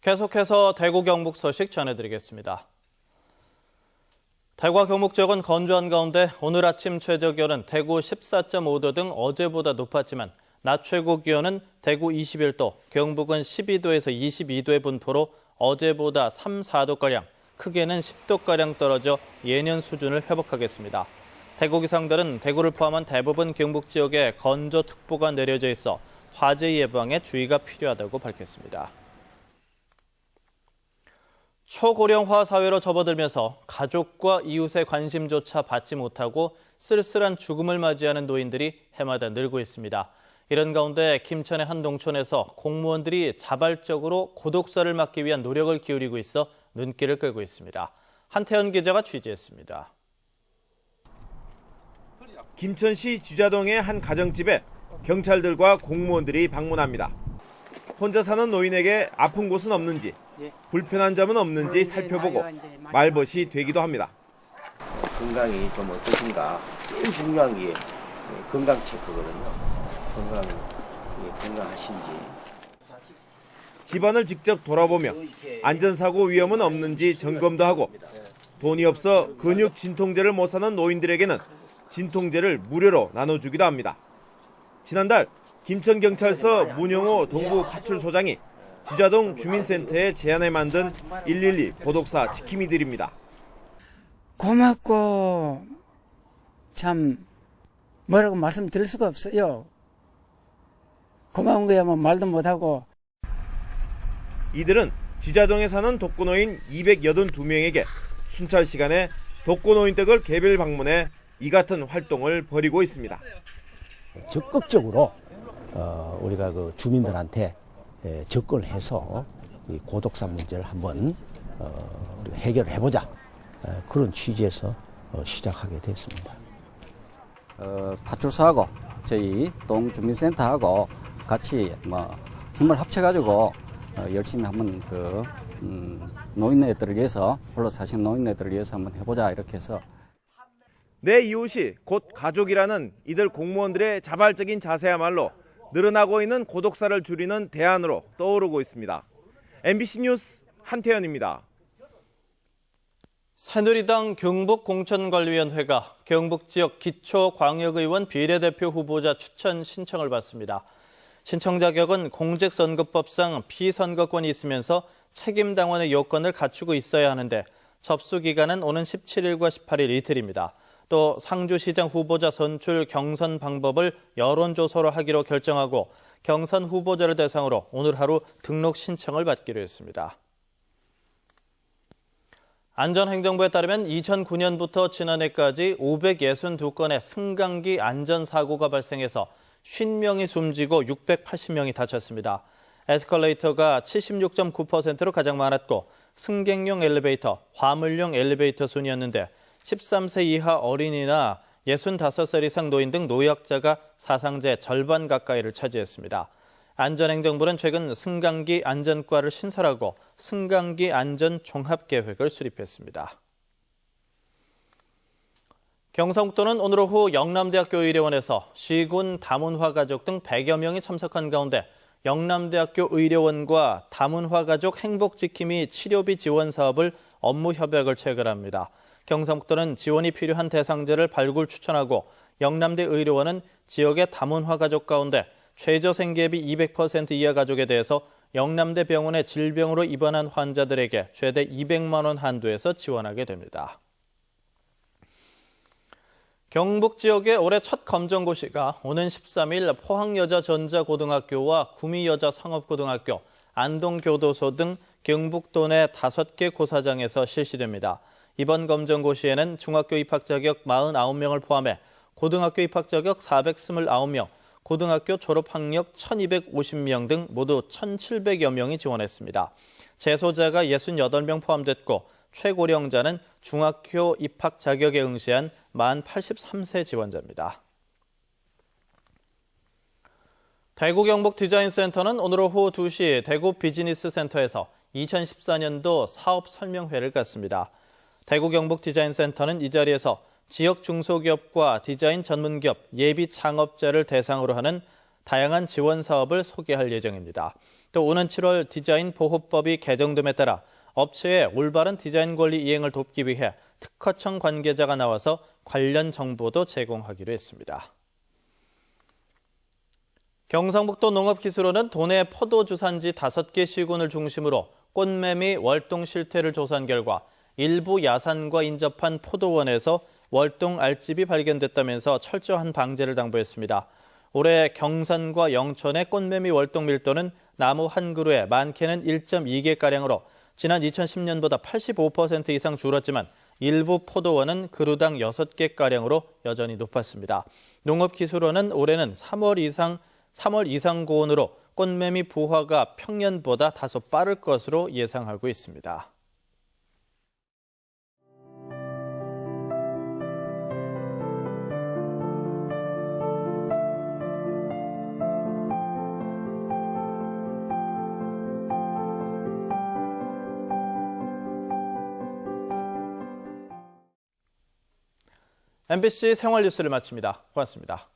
계속해서 대구 경북 소식 전해드리겠습니다. 대구와 경북 지역은 건조한 가운데 오늘 아침 최저 기온은 대구 14.5도 등 어제보다 높았지만 낮 최고 기온은 대구 21도, 경북은 12도에서 22도의 분포로 어제보다 3, 4도가량, 크게는 10도가량 떨어져 예년 수준을 회복하겠습니다. 대구 기상들은 대구를 포함한 대부분 경북 지역에 건조특보가 내려져 있어 화재 예방에 주의가 필요하다고 밝혔습니다. 초고령화 사회로 접어들면서 가족과 이웃의 관심조차 받지 못하고 쓸쓸한 죽음을 맞이하는 노인들이 해마다 늘고 있습니다. 이런 가운데 김천의 한 농촌에서 공무원들이 자발적으로 고독사를 막기 위한 노력을 기울이고 있어 눈길을 끌고 있습니다. 한태현 기자가 취재했습니다. 김천시 지좌동의 한 가정집에 경찰들과 공무원들이 방문합니다. 혼자 사는 노인에게 아픈 곳은 없는지, 불편한 점은 없는지 살펴보고 말벗이 되기도 합니다. 건강이 좀 어떠신가? 제일 중요한 게 건강 체크거든요. 건강하신지. 집안을 직접 돌아보며 안전사고 위험은 없는지 점검도 하고 돈이 없어 근육 진통제를 못 사는 노인들에게는 진통제를 무료로 나눠주기도 합니다. 지난달 김천경찰서 문영호 동부파출소장이 지좌동 주민센터에 제안해 만든 112 고독사 지킴이들입니다. 고맙고 참 뭐라고 말씀드릴 수가 없어요. 고마운 거야 뭐 말도 못하고. 이들은 지좌동에 사는 독거노인 282명에게 순찰 시간에 독거노인 댁을 개별 방문해 이 같은 활동을 벌이고 있습니다. 적극적으로 우리가 그 주민들한테 접근을 해서 이 고독사 문제를 한번 우리가 해결을 해보자, 그런 취지에서 시작하게 됐습니다. 파출소하고 저희 동주민센터하고 같이 힘을 합쳐가지고 열심히 한번 노인네들을 위해서, 홀로 사시는 노인네들을 위해서 한번 해보자, 이렇게 해서. 내 이웃이 곧 가족이라는 이들 공무원들의 자발적인 자세야말로 늘어나고 있는 고독사를 줄이는 대안으로 떠오르고 있습니다. MBC 뉴스 한태현입니다. 새누리당 경북공천관리위원회가 경북 지역 기초광역의원 비례대표 후보자 추천 신청을 받습니다. 신청 자격은 공직선거법상 피선거권이 있으면서 책임당원의 요건을 갖추고 있어야 하는데 접수 기간은 오는 17일과 18일 이틀입니다. 또 상주시장 후보자 선출 경선 방법을 여론조사로 하기로 결정하고 경선 후보자를 대상으로 오늘 하루 등록 신청을 받기로 했습니다. 안전행정부에 따르면 2009년부터 지난해까지 562건의 승강기 안전사고가 발생해서 50명이 숨지고 680명이 다쳤습니다. 에스컬레이터가 76.9%로 가장 많았고 승객용 엘리베이터, 화물용 엘리베이터 순이었는데 13세 이하 어린이나 65살 이상 노인 등 노약자가 사상자의 절반 가까이를 차지했습니다. 안전행정부는 최근 승강기 안전과를 신설하고 승강기 안전 종합계획을 수립했습니다. 경상북도는 오늘 오후 영남대학교 의료원에서 시군 다문화 가족 등 100여 명이 참석한 가운데 영남대학교 의료원과 다문화 가족 행복지킴이 치료비 지원 사업을 업무 협약을 체결합니다. 경상북도는 지원이 필요한 대상자를 발굴 추천하고 영남대 의료원은 지역의 다문화 가족 가운데 최저 생계비 200% 이하 가족에 대해서 영남대 병원에 질병으로 입원한 환자들에게 최대 200만 원 한도에서 지원하게 됩니다. 경북 지역의 올해 첫 검정고시가 오는 13일 포항여자전자고등학교와 구미여자상업고등학교, 안동교도소 등 경북도 내 5개 고사장에서 실시됩니다. 이번 검정고시에는 중학교 입학 자격 49명을 포함해 고등학교 입학 자격 429명, 고등학교 졸업 학력 1,250명 등 모두 1,700여 명이 지원했습니다. 재소자가 68명 포함됐고 최고령자는 중학교 입학 자격에 응시한 만 83세 지원자입니다. 대구 경북 디자인센터는 오늘 오후 2시 대구 비즈니스센터에서 2014년도 사업 설명회를 갖습니다. 대구 경북 디자인센터는 이 자리에서 지역 중소기업과 디자인 전문기업, 예비 창업자를 대상으로 하는 다양한 지원 사업을 소개할 예정입니다. 또 오는 7월 디자인 보호법이 개정됨에 따라 업체의 올바른 디자인 권리 이행을 돕기 위해 특허청 관계자가 나와서 관련 정보도 제공하기로 했습니다. 경상북도 농업기술원은 도내 포도 주산지 5개 시군을 중심으로 꽃매미 월동 실태를 조사한 결과 일부 야산과 인접한 포도원에서 월동 알집이 발견됐다면서 철저한 방제를 당부했습니다. 올해 경산과 영천의 꽃매미 월동 밀도는 나무 한 그루에 많게는 1.2개가량으로 지난 2010년보다 85% 이상 줄었지만 일부 포도원은 그루당 6개가량으로 여전히 높았습니다. 농업기술원은 올해는 3월 이상 고온으로 꽃매미 부화가 평년보다 다소 빠를 것으로 예상하고 있습니다. MBC 생활뉴스를 마칩니다. 고맙습니다.